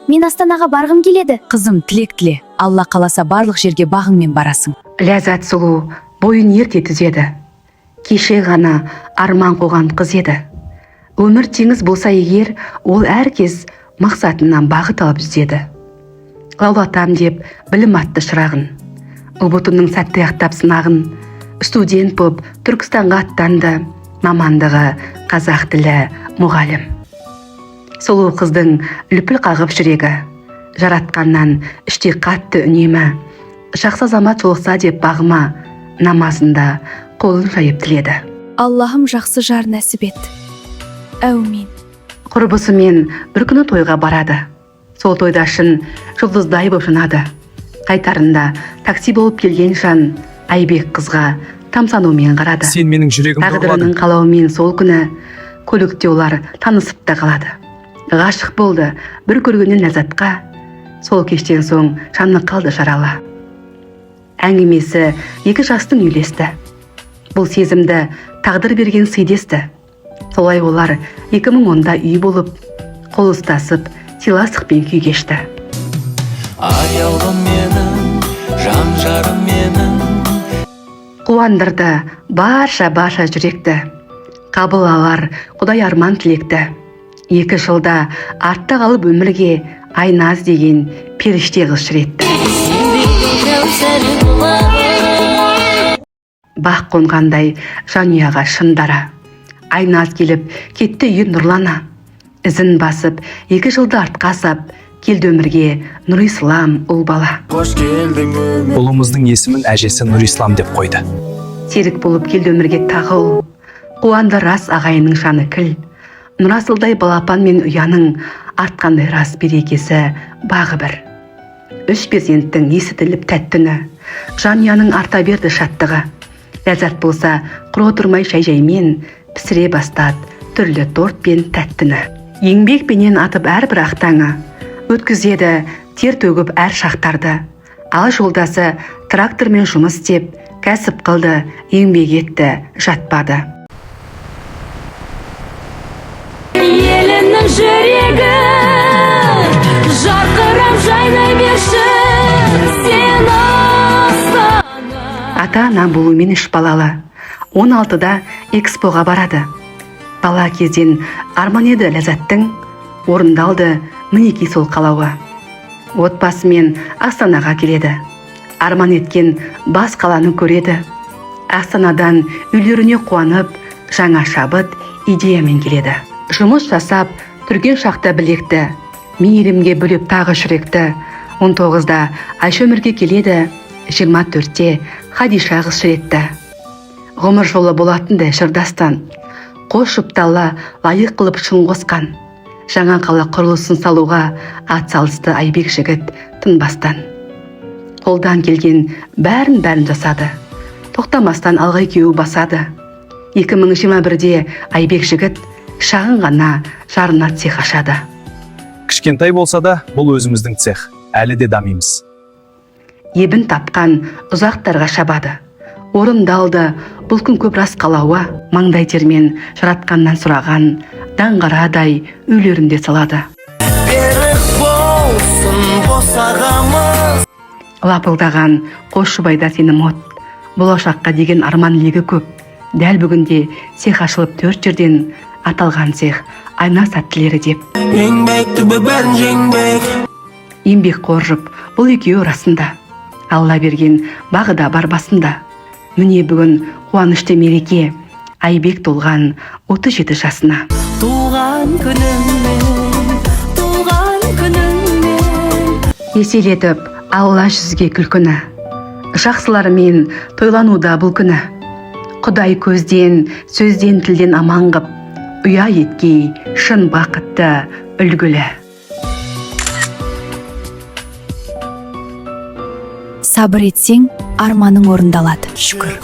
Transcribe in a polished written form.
мен Астанаға барғым келеді. Қызым, тілек тіле. Алла қаласа барлық жерге бағыңмен барасың. Ләззат сұлу бойын ерте түзеді. Кеше ғана арман қоған қыз еді. Өмір теңіз болса егер, ол әркез мақсатынан бағыт алып іздеді. Лаулатам деп білім атты шырағын. Ұбытымның сәтті аяқтап сынағын. Студент боп Түркістанға аттанды. Мамандығы қазақ тілі мұғалім. Сұлу қыздың лүпіл қағып жүрегі. Жаратқаннан іште қатты үнемі. Жақсы азамат жолықса деп бағыма, намазында қолын жайып тіледі. Аллахым жақсы жар нәсіп ет. Әумин. Құрбысымен бір күні тойға барады. Сол тойда шын жұлдыздай боп жанады. Қайтарында такси болып келген жан Айбек қызға тамсанумен қарады. Сен менің жүрегімді Тағдырының қалауымен сол күні көлікте олар танысып та қалады. Ғашық болды бір көргеннен ләззатқа. Сол кештен соң жаны қалды жаралы. Әңгімесі екі жастың үйлесті. Бұл сезімді тағдыр берген сыйдесті. Солай олар 2010-да үй болып, қол ұстасып, сыйластықпен күй кешті. Аяулым менің, жан жарым менің. Қуандырды барша жүректі. Қабыл алар Құдай арман тілекті. 2 жылда артта қалып өмірге Айназ деген періште қыз шіретті. Бақ қонғандай жанұяға шындара. Айназ келіп кетті үйін нұрлана. Ізін басып 2 жылда артқа сап, келді өмірге Нұрислам ұл бала. Қош келдің өмір. Ұлымыздың есімін әжесі Нұрислам деп қойды. Серік болып келді өмірге тағыл. Қуанды рас ағайының жаны кіл. Нұрасылдай балапан мен ұяның артқандай рас берекесі бағы бір. 3 перзенттің есітіліп тәттіні. Жанұяның арта берді шаттығы. Ләззат болса құр отырмай шай-жаймен пісіре бастады түрлі торт пен тәттіні. Еңбекпенен атып әрбір ақтаңы. Өткізеді тер төгіп әр шақтарды. Ал жолдасы трактормен жұмыс істеп, кәсіп қылды, еңбек етті, жатпады. Елінің жүрегі жарқырап жайнай берші сен Астана. Ата-ана болумен 3 балалы. 16-да экспоға барады. Бала кезден арман еді Ләззаттың, орындалды мінекей сол қалауы. Отбасымен Астанаға келеді. Арман еткен бас қаланы көреді. Астанадан үйлеріне қуанып, жаңа шабыт идеямен келеді. Жұмыс жасап, түрген шақта білекті, мейірімге бөліп тағы жүректі. 19-да Айша өмірге келеді, 24-те Хадиша қыз шіретті. Ғұмыр жолы болатындай жырдастан, қос жұптала лайық қылып шын қосқан. Жаңа қала құрылысын салуға ат салысты Айбек жігіт тынбастан. Қолдан келген бәрін жасады. Тоқтамастан алға кеуі басады. 2021-де Айбек жігіт шағын ғана жарына цех ашады. Кішкентай болса да, бұл өзіміздің цех. Әлі де дамимыз. Ебін тапқан ұзақтарға шабады. Орындалды бұл күн көп рас қалауы. Маңдай термен жаратқаннан сұраған даңғарадай үйлерінде салады. Берік болсын босағамыз. Лапылдаған қос жұбайда сенім от. Болашаққа деген арман легі көп. Дәл бүгінде цех ашылып 4 жерден аталған цех Айназ сәттілері деп. Еңбекті бәрін жеңбек. Еңбек қоржып, бұл екеуі расында. Алла берген бағы да бар басында. Міне бүгін қуанышты мереке. Айбек толған 37 жасына. Туған күніңмен Еселетіп, Алла жүзге күлкіні. Жақсылармен тойлануда бұл күні. Құдай көзден, сөзден, тілден аман қып, ұя еткей шын бақытты үлгілі. Сабыр етсең, арманың орындалады. Шүкір.